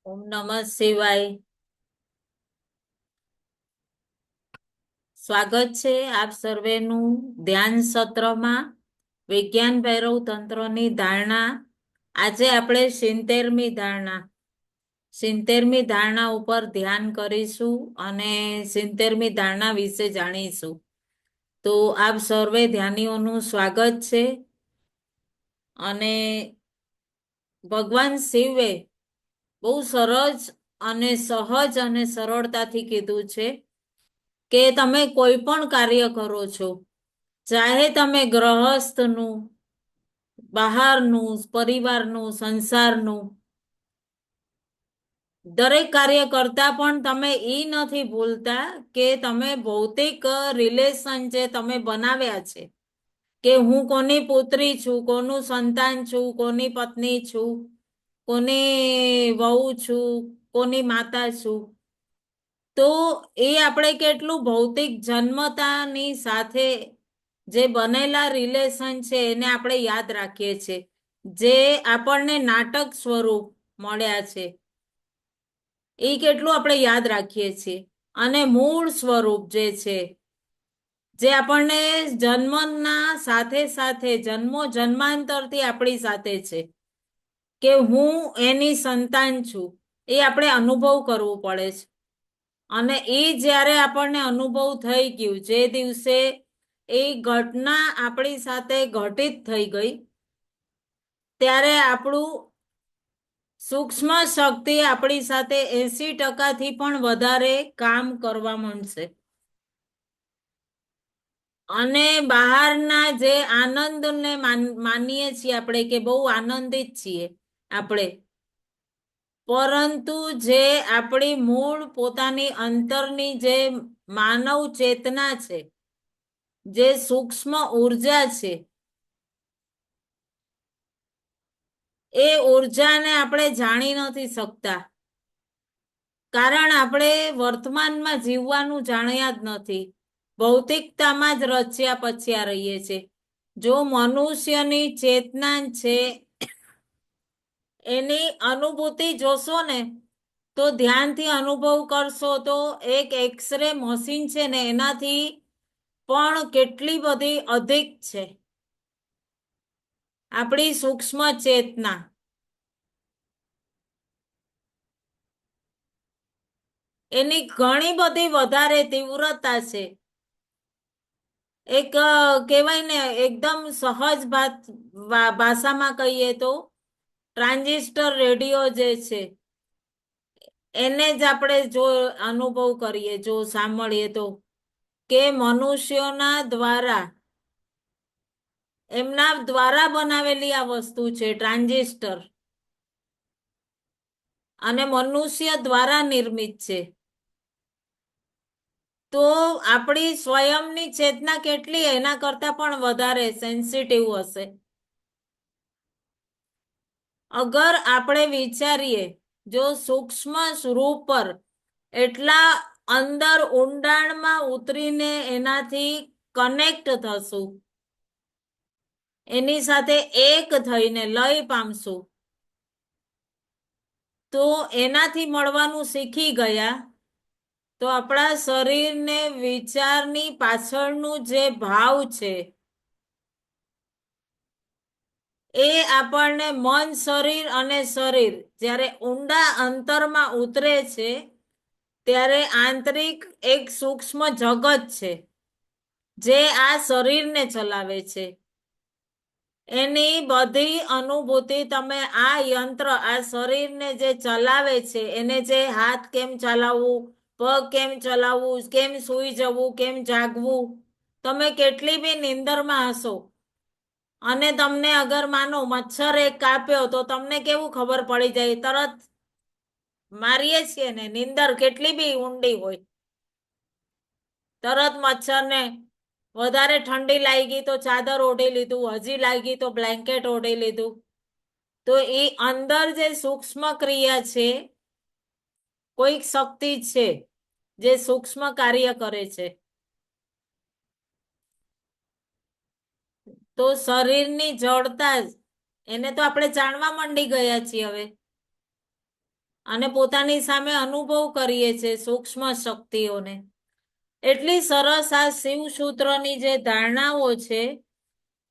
ઓમ નમઃ શિવાય. સ્વાગત છે આપ સર્વેનું ધ્યાન સત્રમાં વિજ્ઞાન ભૈરવ તંત્રની ધારણા. આજે આપણે 70મી ધારણા ઉપર ધ્યાન કરીશું અને 70મી ધારણા વિશે જાણીશું. તો આપ સર્વે ધ્યાનીઓનું સ્વાગત છે. અને ભગવાન શિવે બહુ સરસ અને સહજ અને સરળતાથી કીધું છે કે તમે કોઈ પણ કાર્ય કરો છો, ચાહે તમે ગ્રહસ્થનું, બહારનું, પરિવારનું, સંસારનું, દરેક કાર્ય કરતા પણ તમે ઈ નથી ભૂલતા કે તમે ભૌતિક રિલેશન જે તમે બનાવ્યા છે કે હું કોની પુત્રી છું, કોનું સંતાન છું, કોની પત્ની છું, કોની વહુ છું, કોની માતા છું, તો એ આપણે કેટલું ભૌતિક જન્મતાની સાથે જે બનેલા રિલેશન છે એને આપણે યાદ રાખીએ છીએ, જે આપણને નાટક સ્વરૂપ મળ્યા છે એ કેટલું આપણે યાદ રાખીએ છીએ. અને મૂળ સ્વરૂપ જે છે, જે આપણને જન્મના સાથે સાથે જન્મો જન્માંતરથી આપણી સાથે છે કે હું એની સંતાન છું, એ આપણે અનુભવ કરવો પડે છે. અને એ જ્યારે આપણને અનુભવ થઈ ગયું, જે દિવસે એ ઘટના આપણી સાથે ઘટિત થઈ ગઈ, ત્યારે આપણું સૂક્ષ્મ શક્તિ આપણી સાથે 80%થી પણ વધારે કામ કરવા માંડશે. અને બહારના જે આનંદને માનીએ છીએ આપણે કે બહુ આનંદિત છીએ આપણે, પરંતુ જે આપણી મૂળ પોતાની અંતરની જે માનવ ચેતના છે, જે સૂક્ષ્મ ઉર્જા છે, એ ઉર્જાને આપણે જાણી નથી શકતા, કારણ આપણે વર્તમાનમાં જીવવાનું જાણ્યા જ નથી, ભૌતિકતામાં જ રચ્યા પચ્યા રહીએ છીએ. જો મનુષ્યની ચેતના છે એની અનુભૂતિ જોશો ને, તો ધ્યાનથી અનુભવ કરશો તો એક એક્સરે મશીન છે ને એનાથી પણ કેટલી બધી અધિક છે આપણી સૂક્ષ્મ ચેતના. એની ઘણી બધી વધારે તીવ્રતા છે. એક કહેવાય ને એકદમ સહજ ભાષામાં કહીએ તો ટ્રાન્ઝિસ્ટર રેડિયો જે છે એને જ આપણે જો અનુભવ કરીએ, જો સાંભળીએ તો, કે મનુષ્યોના દ્વારા, એમના દ્વારા બનાવેલી આ વસ્તુ છે ટ્રાન્ઝિસ્ટર, અને મનુષ્ય દ્વારા નિર્મિત છે. તો આપણી સ્વયંની ચેતના કેટલી એના કરતા પણ વધારે સેન્સિટિવ હશે. અગર આપણે વિચારીએ, જો સૂક્ષ્મ સ્વરૂપ પર એટલા અંદર ઊંડાણમાં ઉતરીને એનાથી કનેક્ટ થશું, એની સાથે એક થઈને લય પામશું, તો એનાથી મળવાનું શીખી ગયા, તો આપણા શરીરને વિચારની પાછળનું જે ભાવ છે એ આપણને મન, શરીર અને શરીર જ્યારે ઊંડા અંતરમાં ઉતરે છે, ત્યારે આંતરિક એક સૂક્ષ્મ જગત છે જે આ શરીરને ચલાવે છે. એની બધી અનુભૂતિ તમે આ યંત્ર, આ શરીરને જે ચલાવે છે, એને જે હાથ કેમ ચલાવવું, પગ કેમ ચલાવવું, કેમ સૂઈ જવું, કેમ જાગવું, તમે કેટલી બી નીંદરમાં હશો અને તમને અગર માનો મચ્છર એક કાપ્યો તો તમને કેવું ખબર પડી જાય, તરત મારીએ છીએ ને, નીંદર કેટલી બી ઊંડી હોય, તરત મચ્છરને વધારે ઠંડી લાગી તો ચાદર ઓઢી લીધું, હજી લાગી તો બ્લેન્કેટ ઓઢી લીધું. તો એ અંદર જે સૂક્ષ્મ ક્રિયા છે, કોઈક શક્તિ છે જે સૂક્ષ્મ કાર્ય કરે છે. તો શરીરની જડતા જ, એને તો આપણે જાણવા માંડી ગયા છીએ હવે, અને પોતાની સામે અનુભવ કરીએ છીએ સૂક્ષ્મ શક્તિઓને. એટલી સરસ આ શિવસૂત્રની જે ધારણાઓ છે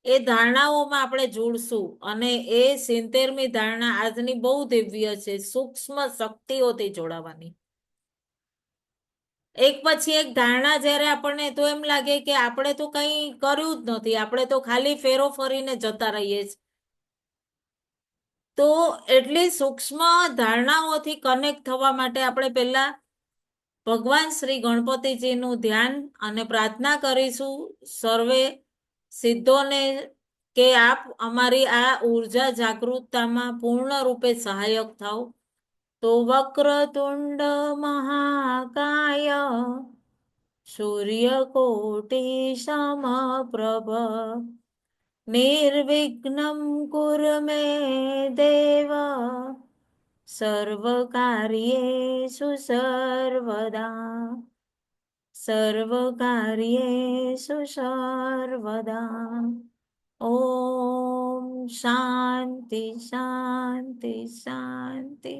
એ ધારણાઓમાં આપણે જોડશું, અને એ 70મી ધારણા આજની બહુ દિવ્ય છે, સૂક્ષ્મ શક્તિઓથી જોડાવાની. એક પછી એક ધારણા જ્યારે આપણને તો એમ લાગે કે આપણે તો કંઈ કર્યું જ નથી, આપણે તો ખાલી ફેરો ફરીને જતા રહીએ છીએ. તો એટલી સૂક્ષ્મ ધારણાઓથી કનેક્ટ થવા માટે આપણે પહેલા ભગવાન શ્રી ગણપતિજીનું ધ્યાન અને પ્રાર્થના કરીશું સર્વે સિદ્ધોને કે આપ અમારી આ ઉર્જા જાગૃતતામાં પૂર્ણ રૂપે સહાયક થાઓ. તો વક્રતુંડ મહાકાય સૂર્યકોટી સમપ્રભ નિર્વિઘ્નમ કુરુ મે દેવ સર્વકાર્યેષુ સર્વદા સર્વકાર્યેષુ સર્વદા. ઓમ શાંતિ શાંતિ શાંતિ.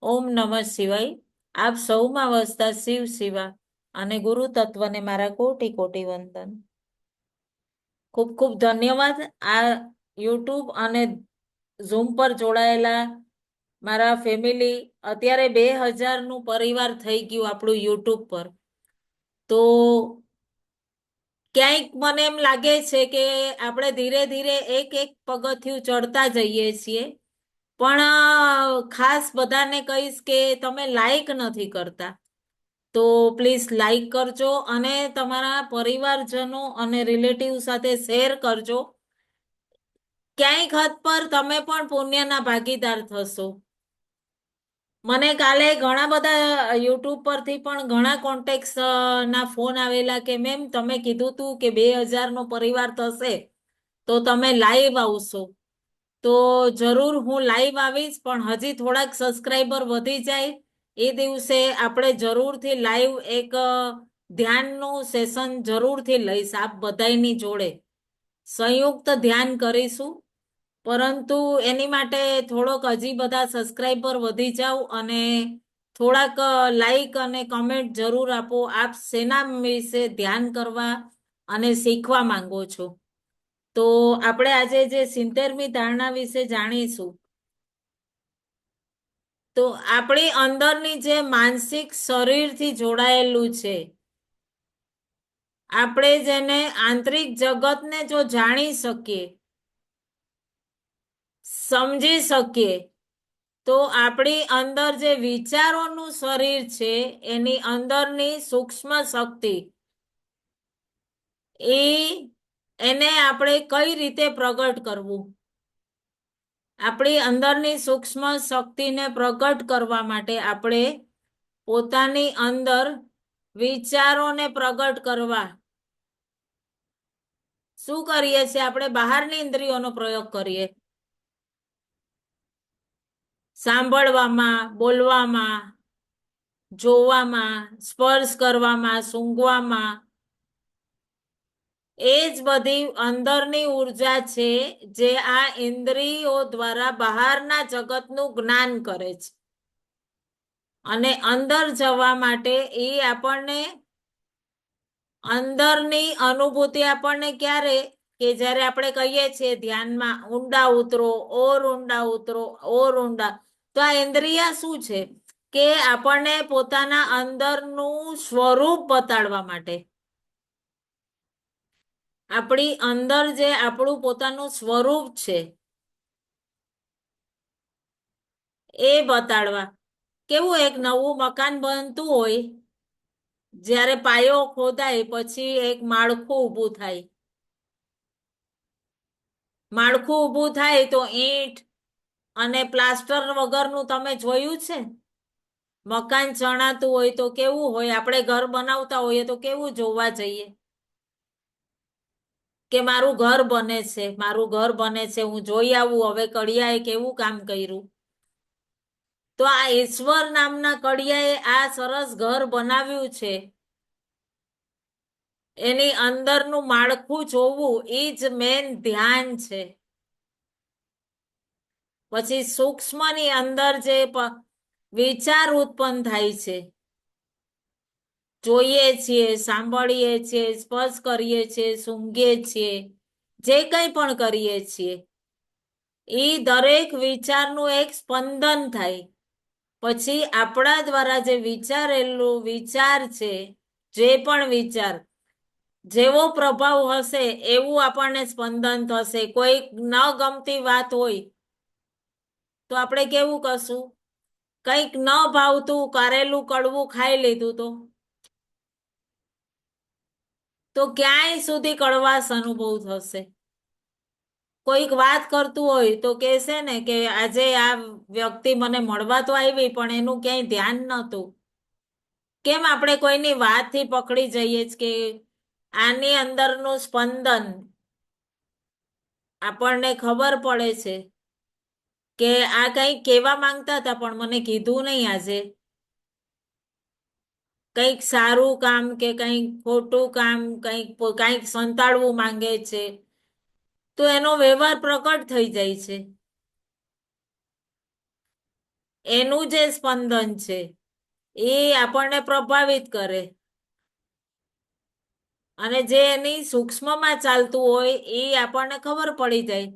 ઓમ નમઃ શિવાય. આપ સૌમાં વસતા શિવ શિવા અને ગુરુ તત્વને મારા કોટી કોટી વંદન. ખૂબ ખૂબ ધન્યવાદ આ યુટ્યુબ અને ઝૂમ પર જોડાયેલા મારા ફેમિલી. અત્યારે 2000નું પરિવાર થઈ ગયું આપણું યુટ્યુબ પર. તો ક્યાંક મને એમ લાગે છે કે આપણે ધીરે ધીરે એક એક પગથિયું ચડતા જઈએ છીએ, પણ ખાસ બધાને કહીશ કે તમે લાઈક નથી કરતા તો પ્લીઝ લાઈક કરજો અને તમારા પરિવારજનો અને રિલેટિવ સાથે શેર કરજો. ક્યાંક હદ પર તમે પણ પુણ્યના ભાગીદાર થશો. મને કાલે ઘણા બધા યુટ્યુબ પરથી પણ ઘણા કોન્ટેક્ટ ના ફોન આવેલા કે મેમ તમે કીધું તું કે 2000નો પરિવાર થશે તો તમે લાઈવ આવશો. તો જરૂર હું લાઈવ આવીશ, પણ હજી થોડાક સબસ્ક્રાઈબર વધી જાય એ દિવસે આપણે જરૂરથી લાઈવ એક ધ્યાનનું સેશન જરૂરથી લઈશ. આપ બધાની જોડે સંયુક્ત ધ્યાન કરીશું, પરંતુ એની માટે થોડોક હજી બધા સબસ્ક્રાઈબર વધી જાવ અને થોડાક લાઈક અને કમેન્ટ જરૂર આપો. આપ શેના વિશે ધ્યાન કરવા અને શીખવા માંગો છો. તો આપણે આજે જે 70મી ધારણા વિશે જાણીશું. તો આપણી અંદરની જે માનસિક શરીરથી જોડાયેલું છે, આપણે જેને આંતરિક જગતને જો જાણી શકીએ, સમજી શકીએ, તો આપણી અંદર જે વિચારોનું શરીર છે એની અંદરની સૂક્ષ્મ શક્તિ એને આપણે કઈ રીતે પ્રગટ કરવું. આપણી અંદરની સૂક્ષ્મ શક્તિને પ્રગટ કરવા માટે આપણે પોતાની અંદર વિચારોને પ્રગટ કરવા શું કરીએ છીએ? આપણે બહારની ઇન્દ્રિયોનો પ્રયોગ કરીએ, સાંભળવામાં, બોલવામાં, જોવામાં, સ્પર્શ કરવામાં, સૂંઘવામાં. એ જ બધી અંદરની ઉર્જા છે જે આ ઇન્દ્રિયો દ્વારા બહારના જગતનું જ્ઞાન કરે છે. અને અંદર જવા માટે એ આપણને અંદરની અનુભૂતિ આપણને ક્યારે કે જ્યારે આપણે કહીએ છીએ ધ્યાનમાં ઊંડા ઉતરો, ઓર ઊંડા ઉતરો, ઓર ઊંડા. તો આ ઇન્દ્રિય શું છે કે આપણને પોતાના અંદરનું સ્વરૂપ બતાડવા માટે, આપણી અંદર જે આપણું પોતાનું સ્વરૂપ છે એ બતાડવા. કેવું એક નવું મકાન બનતું હોય, જ્યારે પાયો ખોદાય પછી એક માળખું ઊભું થાય. માળખું ઊભું થાય તો ઈંટ અને પ્લાસ્ટર વગરનું તમે જોયું છે? મકાન ચણાતું હોય તો કેવું હોય? આપણે ઘર બનાવતા હોઈએ તો કેવું જોવા જઈએ કે મારું ઘર બને છે, મારું ઘર બને છે, હું જોઈ આવું હવે કડિયાએ કેવું કામ કર્યું. તો આ ઈશ્વર નામના કડિયાએ આ સરસ ઘર બનાવ્યું છે, એની અંદરનું માળખું જોવું એ જ મેન ધ્યાન છે. પછી સૂક્ષ્મની અંદર જે વિચાર ઉત્પન્ન થાય છે, જોઈએ છીએ, સાંભળીએ છીએ, સ્પર્શ કરીએ છીએ, સૂંઘીએ છીએ, જે કંઈ પણ કરીએ છીએ એ દરેક વિચારનું એક સ્પંદન થાય. પછી આપણા દ્વારા જે વિચારેલું વિચાર છે, જે પણ વિચાર જેવો પ્રભાવ હશે એવું આપણને સ્પંદન થશે. કોઈ ન ગમતી વાત હોય તો આપણે કેવું કરશું? કંઈક ન ભાવતું કારેલું કડવું ખાઈ લીધું તો ક્યાંય સુધી કડવાશ અનુભવ થશે. કોઈક વાત કરતું હોય તો કહેશે ને કે આજે આ વ્યક્તિ મને મળવા તો આવી પણ એનું ક્યાંય ધ્યાન નહોતું. કેમ આપણે કોઈની વાતથી પકડી જઈએ જ કે આની અંદરનું સ્પંદન આપણને ખબર પડે છે કે આ કંઈક કહેવા માંગતા હતા પણ મને કીધું નહીં આજે. કંઈક સારું કામ કે કંઈક ખોટું કામ, કંઈક સંતાડવું માંગે છે તો એનો વ્યવહાર પ્રકટ થઈ જાય છે. એનું જે સ્પંદન છે એ આપણને પ્રભાવિત કરે. અને જે એની સૂક્ષ્મમાં ચાલતું હોય એ આપણને ખબર પડી જાય.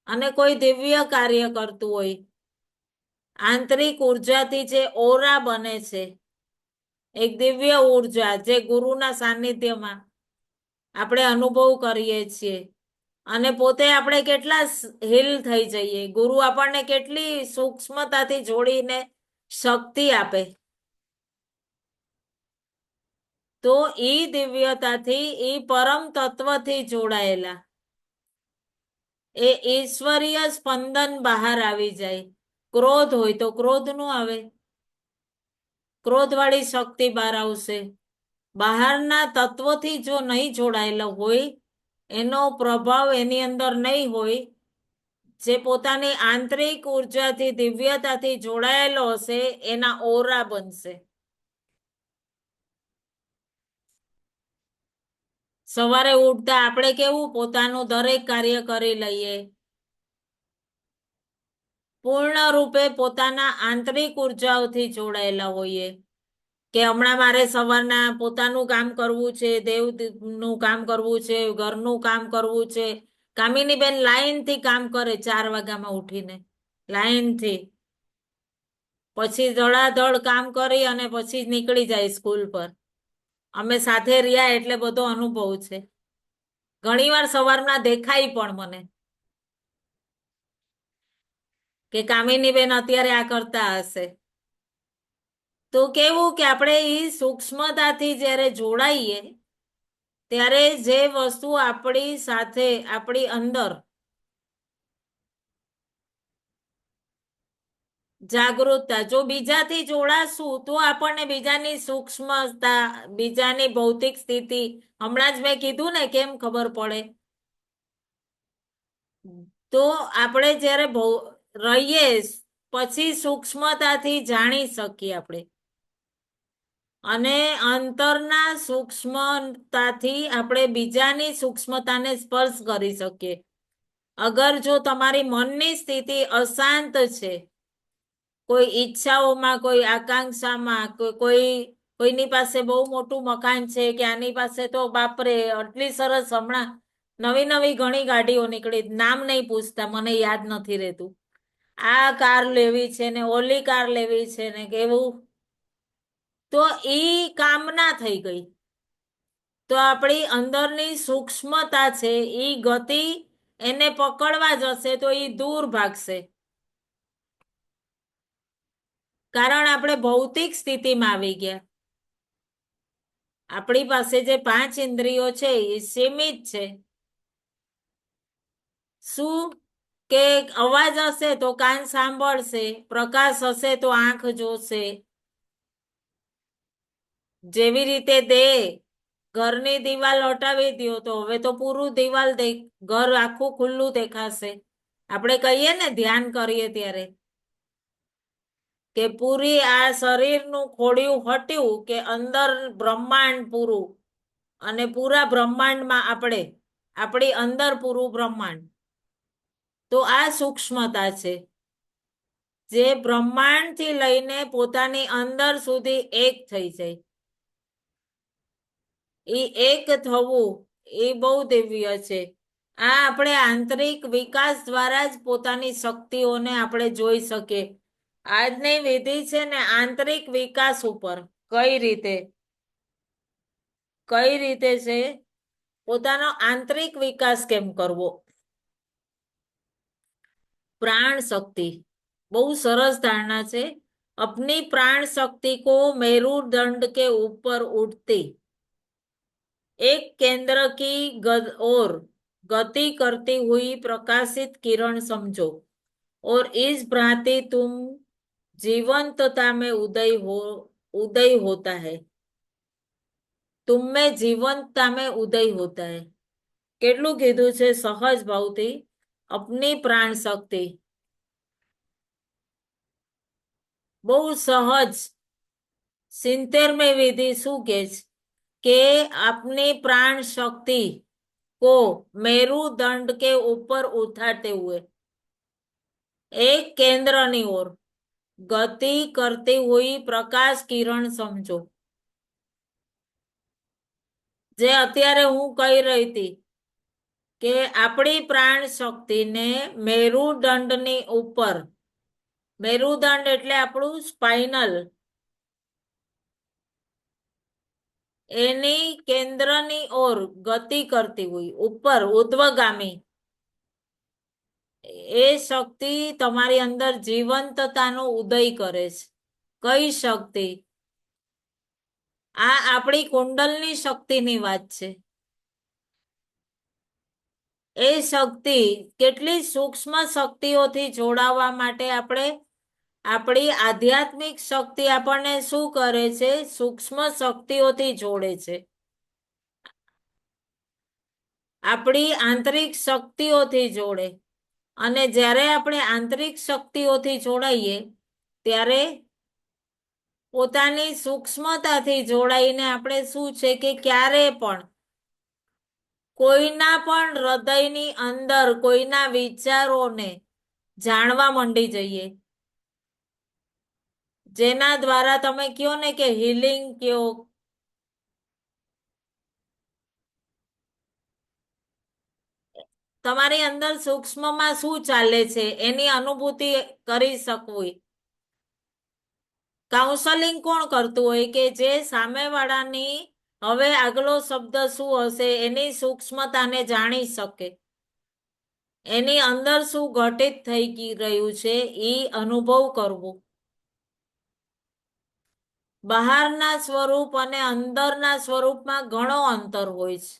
અને કોઈ દિવ્ય કાર્ય કરતું હોય, આંતરિક ઉર્જાથી જે ઓરા બને છે, એક દિવ્ય ઉર્જા જે ગુરુના સાનિધ્યમાં આપણે અનુભવ કરીએ છીએ. અને પોતે આપણે કેટલા હીલ થઈ જઈએ. ગુરુ આપણને કેટલી સૂક્ષ્મતાથી જોડીને શક્તિ આપે. તો ઈ દિવ્યતાથી ઈ પરમ તત્વથી જોડાયેલા એ ઈશ્વરીય સ્પંદન બહાર આવી જાય. ક્રોધ હોય તો ક્રોધ નું આવે, ક્રોધ વાળી શક્તિ બહાર આવશે. બહારના તત્વોથી જો નહીં જોડાયેલો હોય, એનો પ્રભાવ એની અંદર નહીં હોય, જે પોતાની આંતરિક ઉર્જાથી દિવ્યતાથી જોડાયેલો હશે એના ઓરા બનશે. સવારે ઉઠતા આપણે કેવું પોતાનું દરેક કાર્ય કરી લઈએ, પૂર્ણ રૂપે પોતાના આંતરિક ઉર્જાઓથી જોડાયેલા હોઈએ કે હમણાં મારે સવારના પોતાનું કામ કરવું છે, દેવનું કામ કરવું છે, ઘરનું કામ કરવું છે. કામિની બેન લાઈનથી કામ કરે 4 વાગ્યામાં ઉઠીને, લાઈનથી. પછી ધડાધડ કામ કરી અને પછી નીકળી જાય સ્કૂલ પર. અમે સાથે રહ્યા એટલે બધો અનુભવ છે. ઘણીવાર સવારના દેખાય પણ મને કે કામિની બેન અત્યારે આ કરતા હશે. તો કેવું કે આપણે એ સૂક્ષ્મતાથી જ્યારે જોડાઈએ ત્યારે જે વસ્તુ આપણી સાથે આપણી અંદર જાગૃતતા, જો બીજાથી જોડાશું તો આપણને બીજાની સૂક્ષ્મતા, બીજાની ભૌતિક સ્થિતિ, હમણાં જ મેં કીધું ને કેમ ખબર પડે. તો આપણે જ્યારે રહીએ પછી સૂક્ષ્મતાથી જાણી શકીએ આપણે. અને અંતરના સૂક્ષ્મતાથી આપણે બીજાની સૂક્ષ્મતાને સ્પર્શ કરી શકીએ. અગર જો તમારી મનની સ્થિતિ અશાંત છે, કોઈ ઈચ્છાઓમાં, કોઈ આકાંક્ષામાં, કોઈની પાસે બહુ મોટું મકાન છે કે આની પાસે તો બાપરે આટલી સરસ, હમણાં નવી નવી ઘણી ગાડીઓ નીકળી, નામ નહીં પૂછતા, મને યાદ નથી રહેતું. આ કાર લેવી છે ને ઓલી કાર લેવી છે ને કેવું, તો ઈ કામના થઈ ગઈ. તો આપણી અંદરની સૂક્ષ્મતા છે ઈ ગતિ એને પકડવા જશે તો ઈ દૂર ભાગશે. કારણ આપણે ભૌતિક સ્થિતિમાં આવી ગયા. આપણી પાસે જે 5 ઇન્દ્રિયો છે એ સીમિત છે. શું કે અવાજ હશે તો કાન સાંભળશે, પ્રકાશ હશે તો આંખ જોશે. જેવી રીતે ઘરની દિવાલ હટાવી દો તો હવે તો પૂરું દિવાલ ઘર આખું ખુલ્લું દેખાશે. આપણે કહીએ ને ધ્યાન કરીએ ત્યારે કે પૂરી આ શરીરનું ખોડિયું હટ્યું કે અંદર બ્રહ્માંડ પૂરું, અને પૂરા બ્રહ્માંડમાં આપણી અંદર પૂરું બ્રહ્માંડ. તો આ સૂક્ષ્મતા છે. જે બ્રહ્માંડથી લઈને પોતાની અંદર સુધી એક થઈ જાય. એ એક થવું એ બહુ દિવ્ય છે. આ આપણે આંતરિક વિકાસ દ્વારા જ પોતાની શક્તિઓને આપણે જોઈ શકીએ. આજની વિધિ છે ને આંતરિક વિકાસ ઉપર કઈ રીતે છે પોતાનો આંતરિક વિકાસ કેમ કરવો. प्राण शक्ति बहुत सरस धारणा से अपनी प्राण शक्ति को मेरुदंड के ऊपर उठती एक केंद्र की ओर गति करती हुई प्रकाशित किरण समझो और इस भांति तुम जीवंतता में उदय होता है. तुम में जीवंतता में उदय होता है. કેટલું કીધું છે સહજ ભાવથી अपनी प्राण शक्ति बहु सहज 70 विधि शू के अपनी प्राण शक्ति को मेरुदंड के ऊपर उठाते हुए एक केंद्र ની ओर गति करती हुई प्रकाश किरण समझो. જે અત્યારે હું કહી રહી હતી કે આપણી પ્રાણ શક્તિને મેરુદંડની ઉપર, મેરુદંડ એટલે આપણું સ્પાઇનલ, એની કેન્દ્રની ઓર ગતિ કરતી हुई ઉપર ઉદ્વગામી એ શક્તિ તમારી અંદર જીવંતતાનો ઉદય કરે છે. કઈ શક્તિ? આ આપણી કુંડલની શક્તિની વાત છે. એ શક્તિ કેટલી સૂક્ષ્મ શક્તિઓથી જોડાવા માટે આપણે આપણી આધ્યાત્મિક શક્તિ આપણને શું કરે છે? સૂક્ષ્મ શક્તિઓથી જોડે છે. આપણી આંતરિક શક્તિઓથી જોડે. અને જ્યારે આપણે આંતરિક શક્તિઓથી જોડાઈએ ત્યારે પોતાની સૂક્ષ્મતાથી જોડાઈને આપણે શું છે કે ક્યારે પણ કોઈના પણ હૃદયની અંદર કોઈના વિચારોને જાણવા માંડી જઈએ. જેના દ્વારા તમે કયો ને કે હીલિંગ કયો, તમારી અંદર સૂક્ષ્મમાં શું ચાલે છે એની અનુભૂતિ કરી શકવી. કાઉન્સેલિંગ કોણ કરતું હોય કે જે સામેવાળાની હવે આગલો શબ્દ શું હશે એની સૂક્ષ્મતાને જાણી શકે, એની અંદર શું ઘટિત થઈ રહ્યું છે એ અનુભવ કરવો. બહારના સ્વરૂપ અને અંદરના સ્વરૂપમાં ઘણો અંતર હોય છે.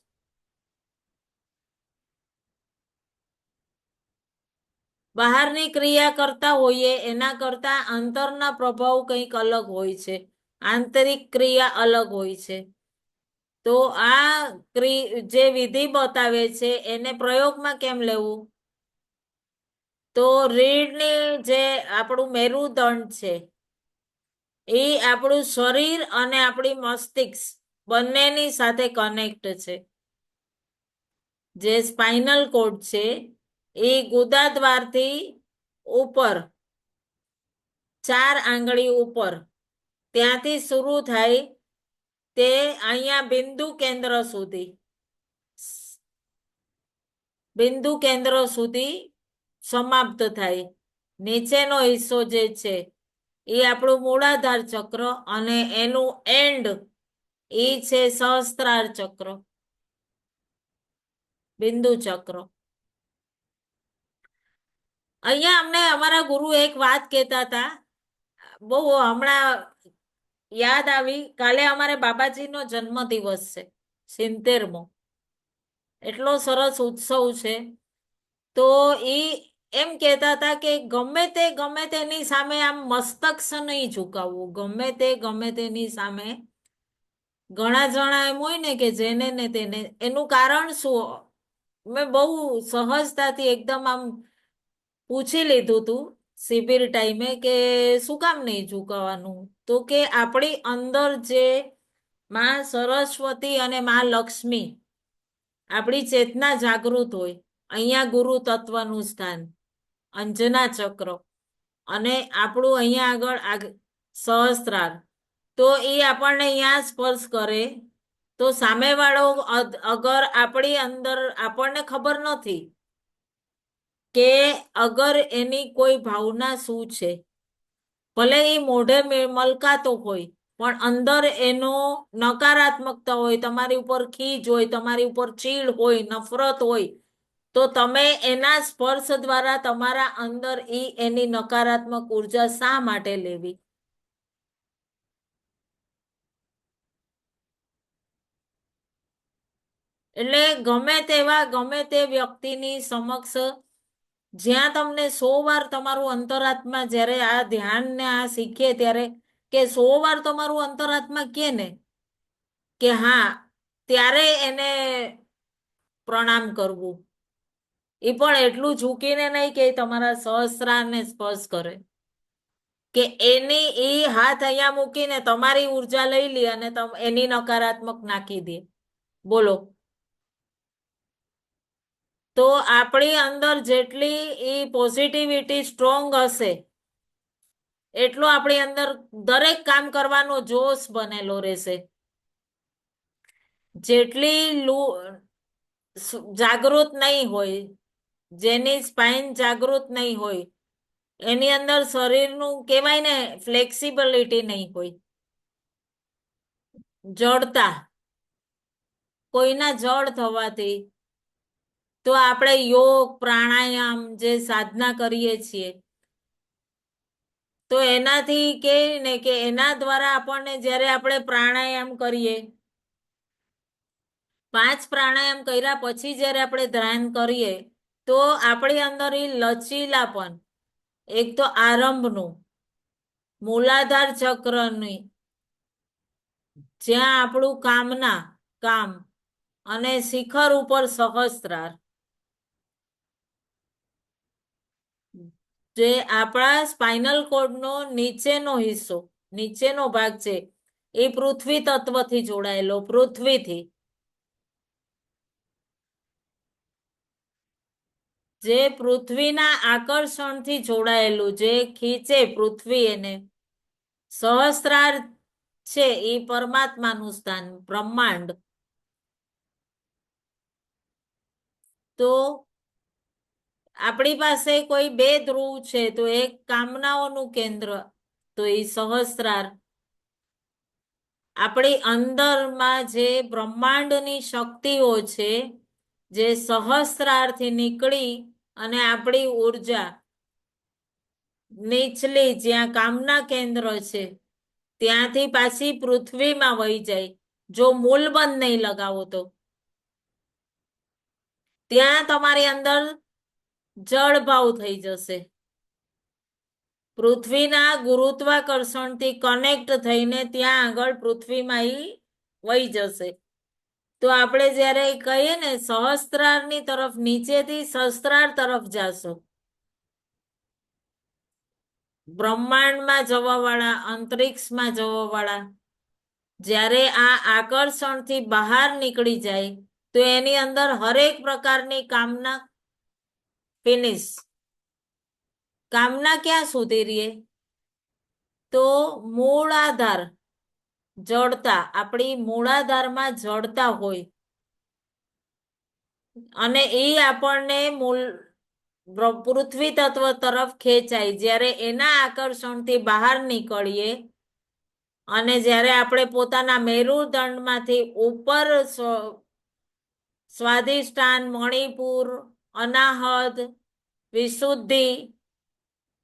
બહારની ક્રિયા કરતા હોઈએ એના કરતા અંતરના પ્રભાવ કંઈક અલગ હોય છે. આંતરિક ક્રિયા અલગ હોય છે. તો આ જે વિધિ બતાવે છે એને પ્રયોગમાં કેમ લેવું? તો રીઢની જે આપણું મેરુદંડ છે એ આપણું શરીર અને આપણી મસ્તિષ્ક બંનેની સાથે કનેક્ટ છે. જે સ્પાઇનલ કોડ છે એ ગુદા દ્વારથી ઉપર 4 આંગળી ઉપર ત્યાંથી શરૂ થાય તે અહીંયા બિંદુ કેન્દ્ર સુધી સમાપ્ત થાય. નીચેનો હિસ્સો જે છે એ આપણું મૂળાધાર ચક્ર અને એનું એન્ડ એ છે સહસ્ત્રાર ચક્ર, બિંદુ ચક્ર. અહીંયા અમને અમારા ગુરુ એક વાત કહેતા હતા, બહુ હમણાં યાદ આવી. કાલે અમારે બાબાજીનો જન્મદિવસ છે, 70મો. એટલો સરસ ઉત્સવ છે. તો એ એમ કહેતા હતા કે ગમે તેની સામે આમ મસ્તક નહીં ઝુકાવવું. ગમે તેની સામે ઘણા જણા એમ હોય ને કે જેને ને તેને, એનું કારણ શું? મેં બહુ સહજતાથી એકદમ આમ પૂછી લીધું તું શિબિર ટાઈમે કે શું કામ નહીં ઝુકાવાનું? તો કે આપણી અંદર જે માં સરસ્વતી અને માં લક્ષ્મી આપણી ચેતના જાગૃત હોય. અહીંયા ગુરુ તત્વનું સ્થાન, અંજના ચક્ર, અને આપણું અહીંયા આગળ સહસ્ત્રાર, તો એ આપણને અહીંયા સ્પર્શ કરે તો સામેવાળો અગર આપણી અંદર આપણને ખબર નથી કે અગર એની કોઈ ભાવના શું છે, ભલે એ મોઢે મલકાતો હોય પણ અંદર એનો નકારાત્મકતા હોય, તમારી ઉપર ખીજ હોય, તમારી ઉપર ચીડ હોય, નફરત હોય, તો તમે એના સ્પર્શ દ્વારા તમારા અંદર એની નકારાત્મક ઉર્જા શા માટે લેવી? એટલે ગમે તે વ્યક્તિની સમક્ષ જ્યાં તમને 100 વાર તમારું અંતરાત્મા, જ્યારે આ ધ્યાન ને આ શીખીએ ત્યારે કે 100 વાર તમારું અંતરાત્મા કે ને કે હા, ત્યારે એને પ્રણામ કરવું. એ પણ એટલું ઝૂકીને નહીં કે તમારા સહસ્ત્રારને સ્પર્શ કરે, કે એની એ હાથ અહીંયા મૂકીને તમારી ઉર્જા લઈ લે અને એની નકારાત્મક નાખી દે. બોલો. તો આપણી અંદર જેટલી એ પોઝિટિવિટી સ્ટ્રોંગ હશે એટલો આપણી અંદર દરેક કામ કરવાનો જોશ બનેલો રહેશે. જેટલી જાગૃત નહીં હોય, જેની સ્પાઇન જાગૃત નહીં હોય, એની અંદર શરીરનું કહેવાય ને ફ્લેક્સિબિલિટી નહીં હોય, જડતા, કોઈના જડ થવાથી, તો આપણે યોગ પ્રાણાયામ જે સાધના કરીએ છીએ તો એનાથી કે ને કે એના દ્વારા આપણને જ્યારે આપણે પ્રાણાયામ કરીએ, 5 પ્રાણાયામ કર્યા પછી જ્યારે આપણે ધ્યાન કરીએ તો આપણી અંદર એ લચીલાપન, એક તો આરંભનું, મૂલાધાર ચક્રની, જ્યાં આપણું કામ અને શિખર ઉપર સહસ્ત્રાર, જે આપણા સ્પાઇનલ કોર્ડનો નીચેનો હિસ્સો, નીચેનો ભાગ છે, એ પૃથ્વી તત્વથી જોડાયેલો, પૃથ્વીથી, જે પૃથ્વીના આકર્ષણથી જોડાયેલું, જે ખીચે પૃથ્વી એને. સહસ્ત્રાર છે એ પરમાત્માનું સ્થાન, બ્રહ્માંડ. તો આપણી પાસે કોઈ 2 ધ્રુવ છે, તો એક કામનાઓનું કેન્દ્ર, તો એ સહસ્ત્રાર. આપણી અંદરમાં જે બ્રહ્માંડની શક્તિઓ છે, જે સહસ્ત્રારથી નીકળી અને આપણી ઉર્જા નીચલી જ્યાં કામના કેન્દ્ર છે ત્યાંથી પાછી પૃથ્વીમાં વહી જાય, જો મૂલબંધ નહીં લગાવો તો. ત્યાં તમારી અંદર જળભાવ થઈ જશે, પૃથ્વીના ગુરુત્વાકર્ષણથી કનેક્ટ થઈને ત્યાં આગળ પૃથ્વીમાં વહી જશે. તો આપણે જ્યારે કહીએ ને સહસ્ત્રારની તરફ, નીચેથી સહસ્ત્રાર તરફ જાશો, બ્રહ્માંડમાં જવા વાળા, અંતરિક્ષમાં જવા વાળા, જ્યારે આ આકર્ષણથી બહાર નીકળી જાય તો એની અંદર હરેક પ્રકારની કામના ફિનિશ. કામના ક્યાં સુધી રહીએ? તો મૂળાધાર, જડતા, આપણી મૂળાધારમાં જડતા હોય અને એ આપણને પૃથ્વી તત્વ તરફ ખેંચાય. જ્યારે એના આકર્ષણથી બહાર નીકળીએ અને જ્યારે આપણે પોતાના મેરુદંડમાંથી ઉપર સ્વાધિષ્ઠાન, મણિપુર, અનાહત, વિશુદ્ધિ,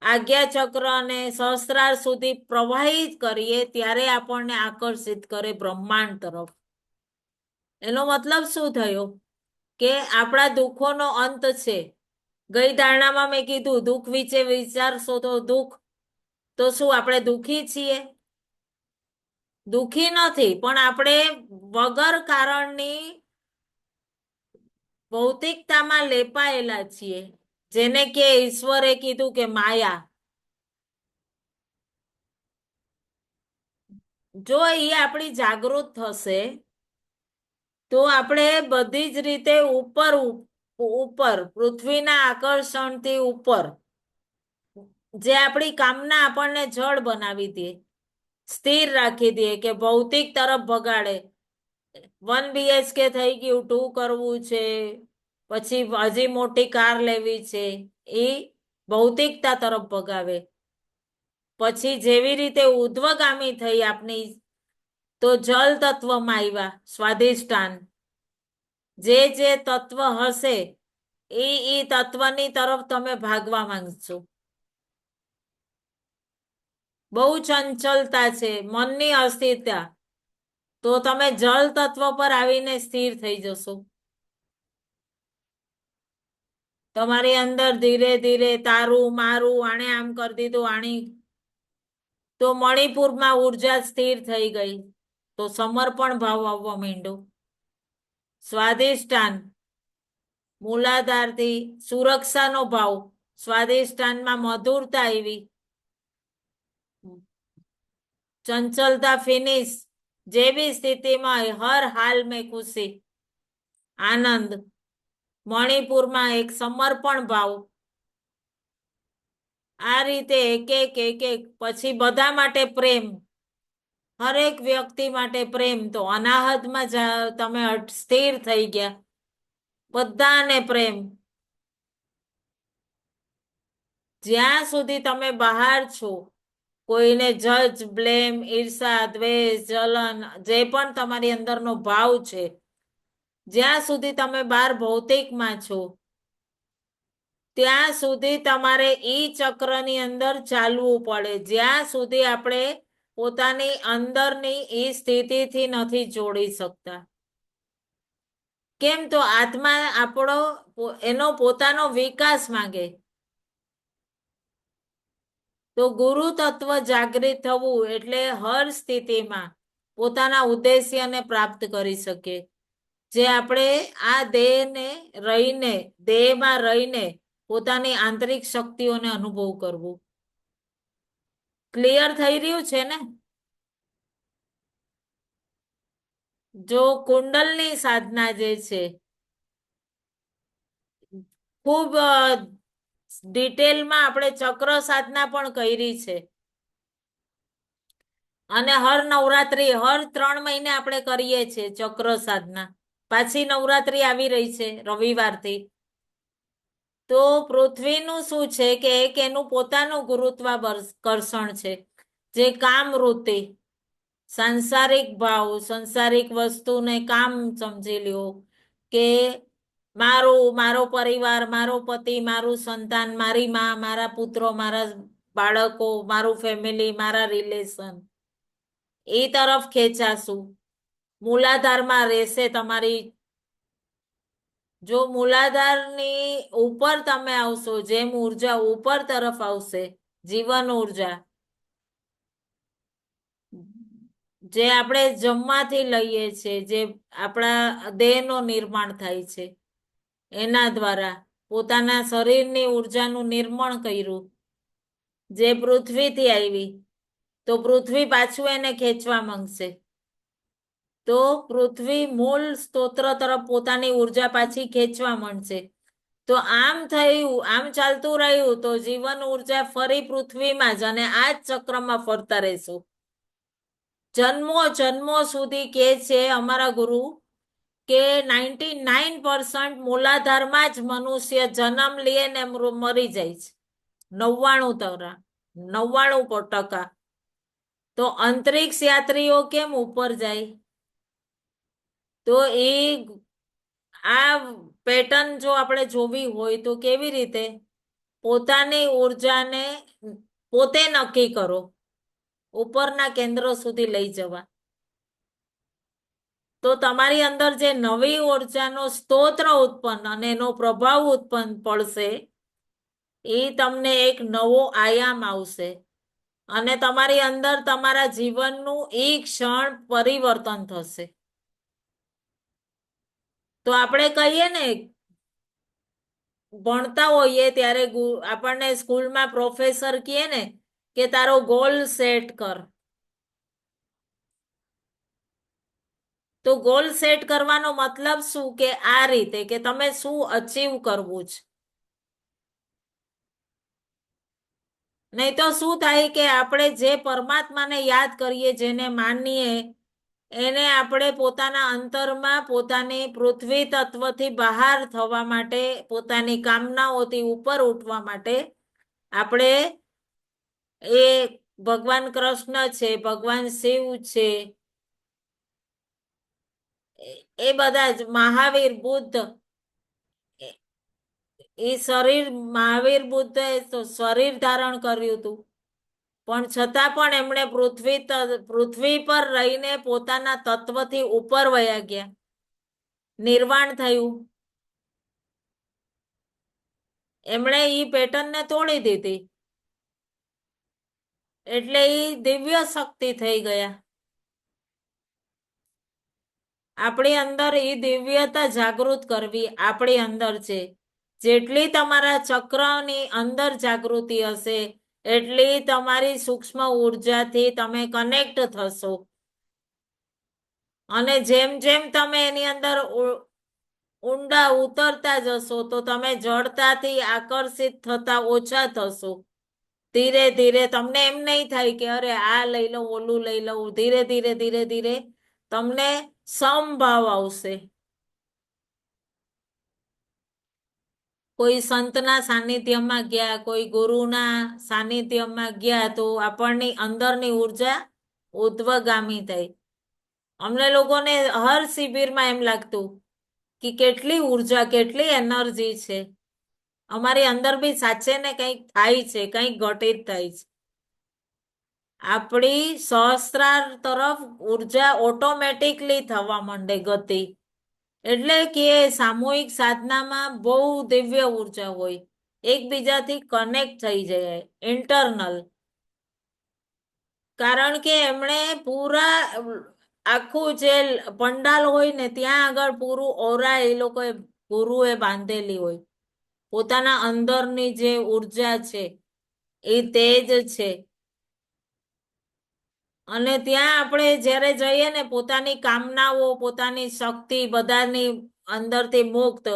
આજ્ઞાચક્ર અને સહસ્ત્રાર સુધી પ્રવાહિત કરીએ ત્યારે આપણને આકર્ષિત કરે બ્રહ્માંડ તરફ. એનો મતલબ શું થયો? કે આપણા દુઃખોનો અંત છે. ગઈ ધારણામાં મેં કીધું દુઃખ વિશે વિચારશો તો દુઃખ, તો શું આપણે દુઃખી છીએ? દુઃખી નથી, પણ આપણે વગર કારણની ભૌતિકતામાં લેપાયેલા છીએ, જેને કે ઈશ્વરે કીધું કે માયા. જો એ આપણી જાગૃત થશે તો આપણે બધી જ રીતે ઉપર પૃથ્વીના આકર્ષણથી ઉપર જે આપણી કામના આપણને જડ બનાવી દે, સ્થિર રાખી દે કે ભૌતિક તરફ ભગાડે. 1 BHK થઈ ગયું, 2 કરવું છે, પછી હજી મોટી કાર લેવી છે, એ ભૌતિકતા તરફ ભગાવે. પછી જેવી રીતે ઉધ્વગામી થઈ આપની, તો જલ તત્વમાં આવ્યા સ્વાધિષ્ઠાન. જે જે તત્વ હશે એ તત્વની તરફ તમે ભાગવા માંગશો. બહુ ચંચલતા છે, મનની અસ્થિરતા, તો તમે જલ તત્વ પર આવીને સ્થિર થઈ જશો. તમારી અંદર ધીરે ધીરે તારું મારું આણે આમ કરી દીધું, આણી, તો મણિપુરમાં ઉર્જા સ્થિર થઈ ગઈ, તો સમર્પણ ભાવ આવવા માંડ્યો. સ્વાધિષ્ઠાન મૂલાધારથી સુરક્ષાનો ભાવ, સ્વાધિષ્ઠાનમાં મધુરતા આવી, ચંચલતા ફિનિશ. જે બી સ્થિતિમાં હર હાલ મેં ખુશી, આનંદ. મણિપુરમાં એક સમર્પણ ભાવ. આ રીતે એક પછી બધા માટે પ્રેમ, હરેક વ્યક્તિ માટે પ્રેમ. તો અનાહતમાં તમે સ્થિર થઈ ગયા, બધાને પ્રેમ. જ્યાં સુધી તમે બહાર છો, કોઈને જજ, બ્લેમ, ઈર્ષા, દ્વેષ, જલન, જે પણ તમારી અંદરનો ભાવ છે, જ્યાં સુધી તમે બહાર ભૌતિકમાં છો, ત્યાં સુધી તમારે ઈ ચક્રની અંદર ચાલવું પડે, જ્યાં સુધી આપણે પોતાની અંદરની ઈ સ્થિતિથી નથી જોડી શકતા. કેમ? તો આત્મા આપણો એનો પોતાનો વિકાસ માંગે. તો ગુરુ તત્વ જાગૃત થવું એટલે હર સ્થિતિમાં પોતાના ઉદ્દેશ્યને પ્રાપ્ત કરી શકે. જે આપણે આ દેહમાં રહીને પોતાની આંતરિક શક્તિઓને અનુભવ કરવું. ક્લિયર થઈ રહ્યું છે ને? જો કુંડલની સાધના જે છે, ખૂબ ડિટેલમાં આપણે ચક્ર સાધના પણ કરી છે, અને હર નવરાત્રી હર 3 મહિને આપણે કરીએ છીએ ચક્ર સાધના. પાછી નવરાત્રી આવી રહી છે રવિવારથી. તો પૃથ્વીનું શું છે કે એક એનું પોતાનું ગુરુત્વાકર્ષણ છે, જે કામ વૃત્તિ, સાંસારિક ભાવ, સંસારિક વસ્તુને કામ સમજી લ્યો કે મારો પરિવાર, મારો પતિ, મારું સંતાન, મારી માં, મારા પુત્રો, મારા બાળકો, મારું ફેમિલી, મારા રિલેશન, એ તરફ ખેંચાશું. મૂલાધારમાં રહેશે તમારી. જો મૂલાધારની ઉપર તમે આવશો, જેમ ઉર્જા ઉપર તરફ આવશે, જીવન ઉર્જા, જે આપણે જમવાથી લઈએ છીએ, જે આપણા દેહનો નિર્માણ થાય છે, એના દ્વારા પોતાના શરીરની ઉર્જાનું નિર્માણ કર્યું, જે પૃથ્વીથી આવી, તો પૃથ્વી પાછું એને ખેંચવા માંગશે. તો પૃથ્વી મૂળ સ્તોત્ર તરફ પોતાની ઉર્જા પાછી ખેંચવા માંડશે. તો આમ થયું, આમ ચાલતું રહ્યું, તો જીવન ઉર્જા ફરી પૃથ્વીમાં જ, અને આ જ ચક્રમાં ફરતા રહેશું. જન્મો જન્મો સુધી કે છે અમારા ગુરુ કે 99% મૂલાધારમાં જ મનુષ્ય જન્મ લે ને મરી જાય છે. 99%. તો અંતરિક્ષ યાત્રીઓ કેમ ઉપર જાય? તો એ આ પેટર્ન જો આપણે જોવી હોય તો કેવી રીતે? પોતાની ઉર્જાને પોતે નક્કી કરો, ઉપરના કેન્દ્રો સુધી લઈ જવા. તો તમારી અંદર જે નવી ઉર્જાનો સ્તોત્ર ઉત્પન્ન અને એનો પ્રભાવ ઉત્પન્ન પડશે, એ તમને એક નવો આયામ આવશે, અને તમારી અંદર તમારા જીવનનું એ ક્ષણ પરિવર્તન થશે. તો આપણે કહીએ ને, ભણતા હોઈએ ત્યારે આપણને સ્કૂલમાં પ્રોફેસર કહે ને કે તારો ગોલ સેટ કર. તો ગોલ સેટ કરવાનો મતલબ શું? કે આ રીતે કે તમે શું અચીવ કરવું છે. નહીં તો શું થાય કે આપણે જે પરમાત્માને યાદ કરીએ, જેને માનીએ, એને આપણે પોતાના અંતરમાં પોતાની પૃથ્વી તત્વથી બહાર થવા માટે, પોતાની કામનાઓથી ઉપર ઉઠવા માટે આપણે એ ભગવાન કૃષ્ણ છે, ભગવાન શિવ છે, એ બધા જ મહાવીર બુદ્ધ, એ શરીર મહાવીર બુદ્ધે તો શરીર ધારણ કર્યું હતું, પણ છતાં પણ એમણે પૃથ્વી પર રહીને પોતાના તત્વથી ઉપર વયા ગયા, નિર્વાણ થયું. એમણે ઈ પેટર્નને તોડી દીધી, એટલે ઈ દિવ્ય શક્તિ થઈ ગયા. આપણી અંદર ઈ દિવ્યતા જાગૃત કરવી આપણી અંદર છે. જેટલી તમારા ચક્રની અંદર જાગૃતિ હશે, એટલી તમારી સૂક્ષ્મ ઉર્જાથી તમે કનેક્ટ થશો. અને જેમ જેમ તમે એની અંદર ઊંડા ઉતરતા જશો, તો તમે જડતાથી આકર્ષિત થતા ઓછા થશો. ધીરે ધીરે તમને એમ નહીં થાય કે અરે આ લઈ લઉં, ઓલું લઈ લઉં. ધીરે ધીરે ધીરે ધીરે તમને સમભાવ આવશે. કોઈ સંતના સાનિધ્યમાં ગયા, કોઈ ગુરુના સાનિધ્યમાં ગયા, તો આપણની અંદરની ઉર્જા ઉદ્ધવગામી થઈ. અમને લોકોને હર શિબિરમાં એમ લાગતું કે કેટલી ઉર્જા, કેટલી એનર્જી છે અમારી અંદર. બી સાચે ને કંઈક થાય છે, કંઈક ઘટિત થાય છે. આપણી સહસ્ત્રાર તરફ ઉર્જા ઓટોમેટિકલી થવા માંડે ગતિ. એટલે કે સામૂહિક સાધનામાં બહુ દિવ્ય ઉર્જા હોય, એકબીજાથી કનેક્ટ થઈ જાય, ઇન્ટરનલ. કારણ કે એમણે પૂરા આખું જે પંડાલ હોય ને, ત્યાં આગળ પૂરું ઓરા એ લોકોએ ગુરુએ બાંધેલી હોય. પોતાના અંદરની જે ઉર્જા છે, એ તેજ છે. અને ત્યાં આપણે જ્યારે જઈએ ને, પોતાની કામનાઓ, પોતાની શક્તિ બધાની અંદરથી મુક્ત,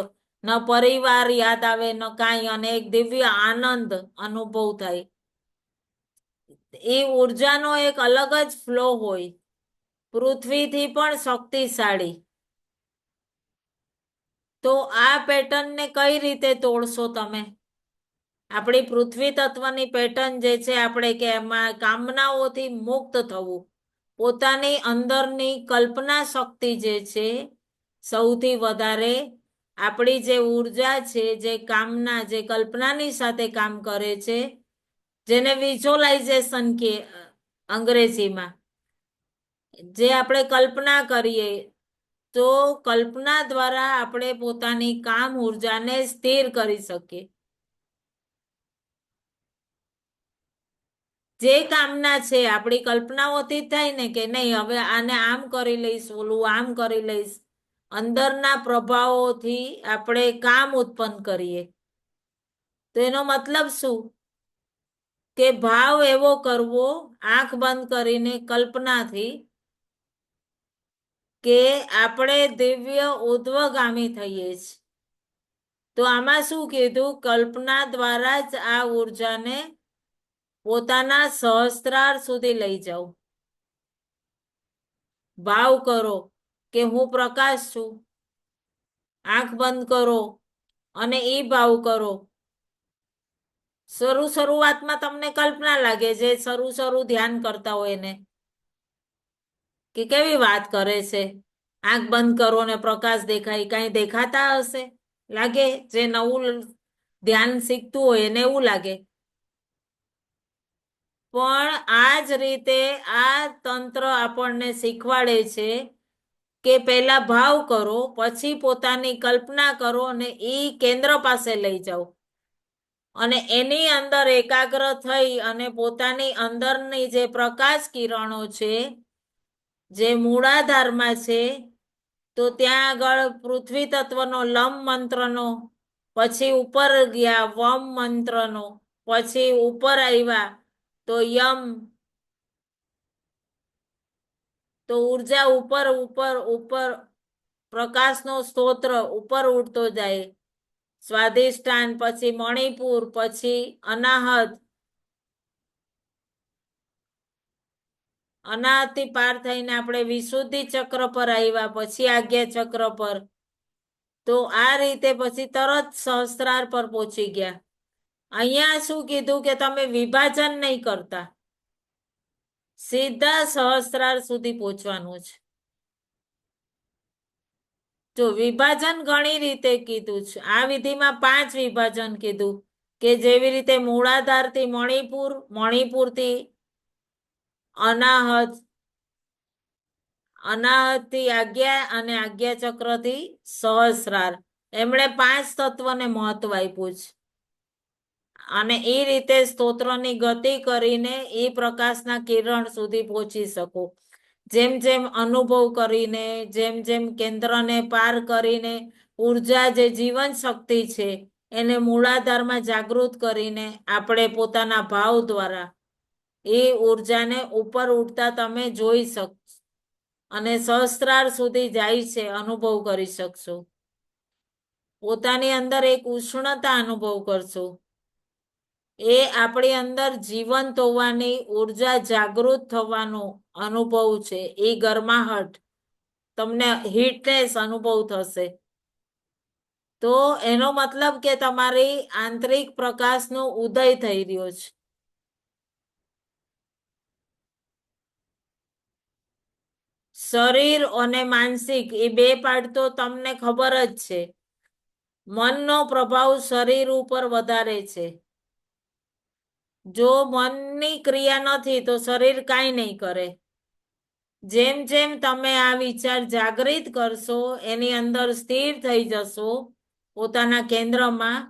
ન પરિવાર યાદ આવે ન કાંઈ, અને એક દિવ્ય આનંદ અનુભવ થાય. એ ઉર્જાનો એક અલગ જ ફ્લો હોય, પૃથ્વીથી પણ શક્તિશાળી. તો આ પેટર્નને કઈ રીતે તોડશો તમે? આપણી પૃથ્વી તત્વની પેટર્ન જે છે, આપણે કે એમાં કામનાઓથી મુક્ત થવું, પોતાની અંદરની કલ્પના શક્તિ જે છે, સૌથી વધારે આપણી જે ઉર્જા છે, જે કામના, જે કલ્પનાની સાથે કામ કરે છે, જેને વિઝ્યુઅલાઇઝેશન કે અંગ્રેજીમાં, જે આપણે કલ્પના કરીએ, તો કલ્પના દ્વારા આપણે પોતાની કામ ઉર્જાને સ્થિર કરી શકીએ. જે કામના છે આપણી કલ્પનાઓથી થાય ને, કે નહીં હવે આને આમ કરી લઈશ, ઓલું આમ કરી લઈશ. અંદરના પ્રભાવોથી આપણે કામ ઉત્પન્ન કરીએ. તો એનો મતલબ શું? કે ભાવ એવો કરવો, આંખ બંધ કરીને કલ્પનાથી, કે આપણે દિવ્ય ઉર્ધ્વગામી થઈએ છીએ. તો આમાં શું કીધું? કલ્પના દ્વારા જ આ ઉર્જાને પોતાના સહસ્ત્રાર સુધી લઈ જાઓ. ભાવ કરો કે હું પ્રકાશ છું. આંખ બંધ કરો અને એ ભાવ કરો. શરૂઆતમાં તમને કલ્પના લાગે, જે શરૂ ધ્યાન કરતા હોય ને, કે કેવી વાત કરે છે, આંખ બંધ કરો ને પ્રકાશ દેખાય. કઈ દેખાતા હશે? લાગે? જે નવું ધ્યાન શીખતું હોય એને એવું લાગે. પણ આ જ રીતે આ તંત્ર આપણને શીખવાડે છે કે પહેલા ભાવ કરો, પછી પોતાની કલ્પના કરો અને એ કેન્દ્ર પાસે લઈ જાઓ. અને એની અંદર એકાગ્ર થઈ અને પોતાની અંદરની જે પ્રકાશ કિરણો છે, જે મૂળાધારમાં છે, તો ત્યાં આગળ પૃથ્વી તત્વનો લમ મંત્રનો, પછી ઉપર ગયા વમ મંત્રનો, પછી ઉપર આવ્યા તો યમ. તો ઉર્જા ઉપર ઉપર ઉપર, પ્રકાશનો સ્તોત્ર ઉપર ઉઠતો જાય. સ્વાધિષ્ઠાન, પછી મણિપુર, પછી અનાહત, અનાહતથી પાર થઈને આપણે વિશુદ્ધિ ચક્ર પર આવ્યા, પછી આજ્ઞા ચક્ર પર. તો આ રીતે પછી તરત સહસ્ત્રાર પર પહોંચી ગયા. અહીંયા શું કીધું કે તમે વિભાજન નહીં કરતા, સીધા સહસ્ત્રાર સુધી પહોંચવાનું છે. જો વિભાજન ઘણી રીતે કીધું છે. આ વિધિમાં 5 વિભાજન કીધું, કે જેવી રીતે મૂળાધારથી મણિપુર, મણિપુરથી અનાહત, અનાહતથી આજ્ઞા અને આજ્ઞા ચક્રથી સહસ્રાર. એમણે 5 તત્વને મહત્વ આપ્યું છે. અને એ રીતે સ્તોત્રની ગતિ કરીને એ પ્રકાશના કિરણ સુધી પહોંચી શકો. જેમ જેમ અનુભવ કરીને, જેમ જેમ કેન્દ્રને પાર કરીને, ઉર્જા જે જીવન શક્તિ છે એને મૂળાધારમાં જાગૃત કરીને આપણે પોતાના ભાવ દ્વારા એ ઉર્જાને ઉપર ઉઠતા તમે જોઈ શકશો અને સહસ્ત્રાર સુધી જાય છે, અનુભવ કરી શકશો. પોતાની અંદર એક ઉષ્ણતા અનુભવ કરશો. એ આપણી અંદર જીવંત હોવાની, ઉર્જા જાગૃત થવાનો અનુભવ છે. એ ગરમાહટ, તમને હીટનેસ અનુભવ થશે. તો એનો મતલબ કે તમારી આંતરિક પ્રકાશનો ઉદય થઈ રહ્યો છે. શરીર અને માનસિક એ 2 પાર્ટ તો તમને ખબર જ છે. મનનો પ્રભાવ શરીર ઉપર વધારે છે. જો મનની ક્રિયા નથી તો શરીર કાંઈ નહીં કરે. જેમ જેમ તમે આ વિચાર જાગૃત કરશો, એની અંદર સ્થિર થઈ જશો પોતાના કેન્દ્રમાં,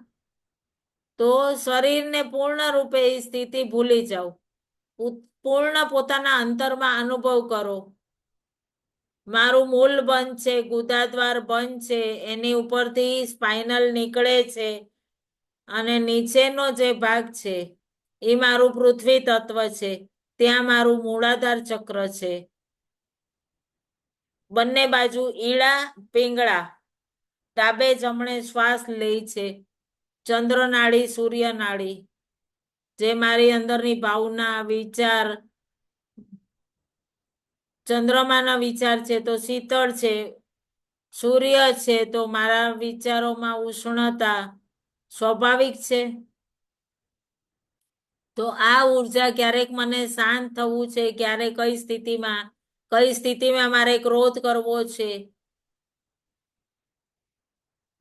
તો શરીરને પૂર્ણ રૂપે એ સ્થિતિ ભૂલી જાઓ. પૂર્ણ પોતાના અંતરમાં અનુભવ કરો, મારું મૂળ બંધ છે, ગુદાદ્વાર બંધ છે, એની ઉપરથી સ્પાઇનલ નીકળે છે અને નીચેનો જે ભાગ છે એ મારું પૃથ્વી તત્વ છે, ત્યાં મારું મૂળાધાર ચક્ર છે. બંને બાજુ ઈડા પિંગળા, ડાબે જમણે શ્વાસ લે છે. ચંદ્ર નાડી, સૂર્ય નાડી, જે મારી અંદરની ભાવના, વિચાર, ચંદ્રમાના વિચાર છે તો શીતળ છે, સૂર્ય છે તો મારા વિચારોમાં ઉષ્ણતા સ્વાભાવિક છે. તો આ ઉર્જા ક્યારેક મને શાંત થવું છે, ક્યારે કઈ સ્થિતિમાં મારે ક્રોધ કરવો છે,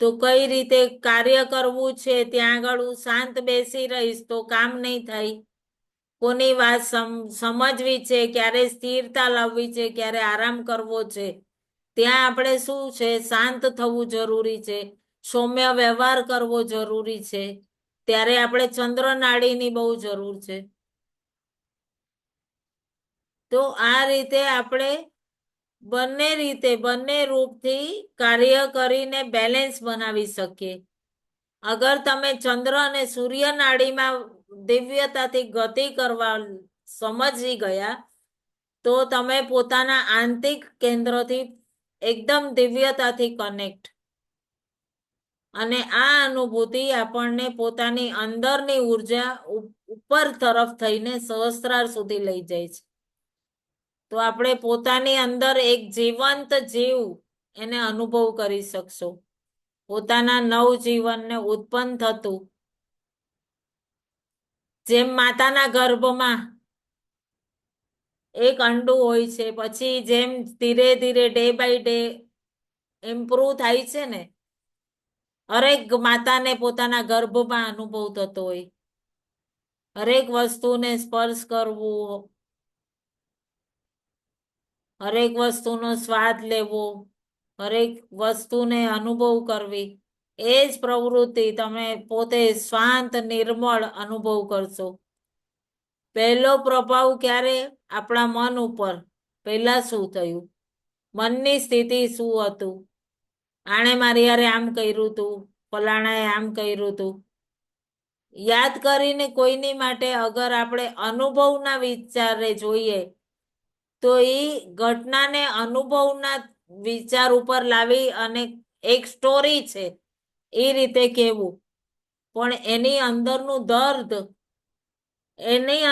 તો કઈ રીતે કાર્ય કરવું છે, ત્યાં આગળ હું શાંત બેસી રહીશ તો કામ નહીં થાય. કોની વાત સમજવી છે, ક્યારે સ્થિરતા લાવવી છે, ક્યારે આરામ કરવો છે, ત્યાં આપણે શું છે, શાંત થવું જરૂરી છે, સૌમ્ય વ્યવહાર કરવો જરૂરી છે. ત્યારે આપણે ચંદ્ર નાડીની બહુ જરૂર છે. તો આ રીતે આપણે બંને રૂપથી કાર્ય કરીને બેલેન્સ બનાવી શકીએ. અગર તમે ચંદ્ર અને સૂર્ય નાડીમાં દિવ્યતાથી ગતિ કરવા સમજી ગયા, તો તમે પોતાના આંતરિક કેન્દ્રથી એકદમ દિવ્યતાથી કનેક્ટ. અને આ અનુભૂતિ આપણને પોતાની અંદરની ઉર્જા ઉપર તરફ થઈને સહસ્ત્રાર સુધી લઈ જાય છે. તો આપણે પોતાની અંદર એક જીવંત જીવ એને અનુભવ કરી શકશો. પોતાના નવજીવનને ઉત્પન્ન થતું, જેમ માતાના ગર્ભમાં એક અંડું હોય છે, પછી જેમ ધીરે ધીરે ડે બાય ડે ઇમ્પ્રુવ થાય છે ને, હરેક માતાને પોતાના ગર્ભમાં અનુભવ થતો હોય, હરેક વસ્તુને સ્પર્શ કરવું, હરેક વસ્તુનો સ્વાદ લેવો, હરેક વસ્તુને અનુભવ કરવી, એ જ પ્રવૃત્તિ તમે પોતે શાંત નિર્મળ અનુભવ કરશો. પહેલો પ્રભાવ ક્યારે? આપણા મન ઉપર. પહેલા શું થયું? મનની સ્થિતિ શું હતું? આણે મારી યારે આમ કર્યું હતું, ફલાણાએ આમ કર્યું હતું. યાદ કરીને કોઈની માટે અગર આપણે અનુભવના વિચારે જોઈએ, તો એ ઘટનાને અનુભવના વિચાર ઉપર લાવી અને એક સ્ટોરી છે એ રીતે કહેવું, પણ એની અંદરનું દર્દ, એની